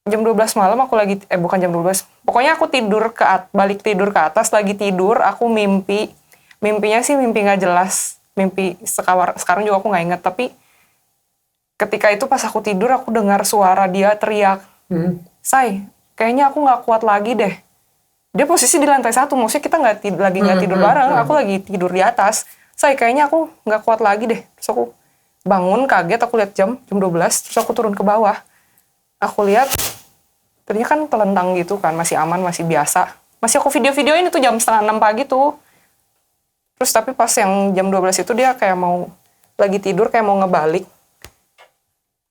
Jam 12 malam aku lagi, bukan jam 12. Pokoknya aku balik tidur ke atas, lagi tidur, aku mimpi. Mimpinya sih mimpi gak jelas. Mimpi sekarang juga aku gak inget. Tapi ketika itu pas aku tidur, aku dengar suara dia teriak. Say, kayaknya aku gak kuat lagi deh. Dia posisi di lantai 1, maksudnya kita lagi nggak tidur bareng, aku lagi tidur di atas. Say, kayaknya aku nggak kuat lagi deh. Terus aku bangun, kaget, aku lihat jam 12, terus aku turun ke bawah. Aku lihat, ternyata kan telentang gitu kan, masih aman, masih biasa. Masih aku video-videoin itu jam 5:30 pagi tuh. Terus tapi pas yang jam 12 itu dia kayak lagi tidur, kayak mau ngebalik.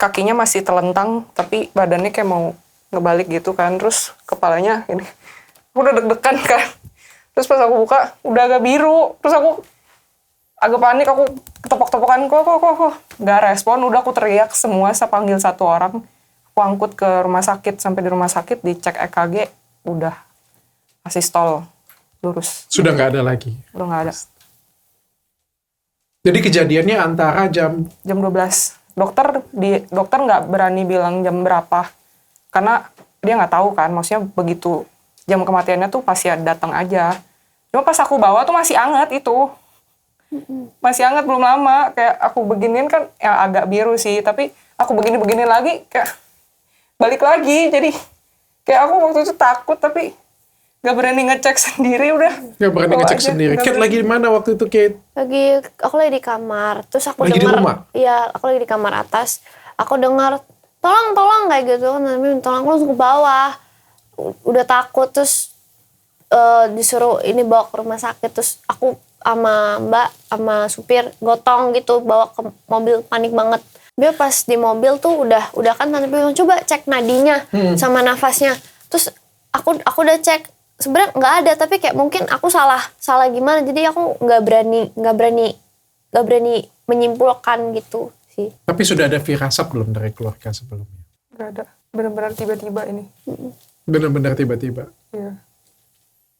Kakinya masih telentang, tapi badannya kayak mau ngebalik gitu kan. Terus kepalanya ini. Aku udah deg-degan kan. Terus pas aku buka, udah agak biru. Terus aku agak panik, aku ketepok-tepokan, kok. Gak respon, udah aku teriak semua, saya panggil satu orang. Aku angkut ke rumah sakit, sampai di rumah sakit, dicek EKG, udah asistol, lurus. Sudah gak ada lagi? Udah gak ada. Jadi kejadiannya antara jam 12. Dokter gak berani bilang jam berapa. Karena dia gak tahu kan, maksudnya begitu jam kematiannya tuh pasti datang aja. Cuma pas aku bawa tuh masih anget itu. Masih anget, belum lama. Kayak aku beginiin kan ya agak biru sih. Tapi aku begini lagi kayak balik lagi. Jadi kayak aku waktu itu takut tapi gak berani ngecek sendiri udah. Gak berani ngecek sendiri. Kate lagi di mana waktu itu, Kate? Aku lagi di kamar. Terus aku lagi dengar. Di rumah? Iya, aku lagi di kamar atas. Aku dengar tolong kayak gitu kan. Tolong, aku langsung ke bawah. Udah takut, terus disuruh ini bawa ke rumah sakit. Terus aku sama mbak, sama supir gotong gitu bawa ke mobil, panik banget. Dia pas di mobil tuh udah kan tante bilang coba cek nadinya sama nafasnya. Terus aku udah cek, sebenarnya nggak ada, tapi kayak mungkin aku salah gimana, jadi aku nggak berani menyimpulkan gitu sih. Tapi sudah ada firasat belum dari keluarga sebelumnya? Gak ada, benar-benar tiba-tiba ini. Benar-benar tiba-tiba. Iya.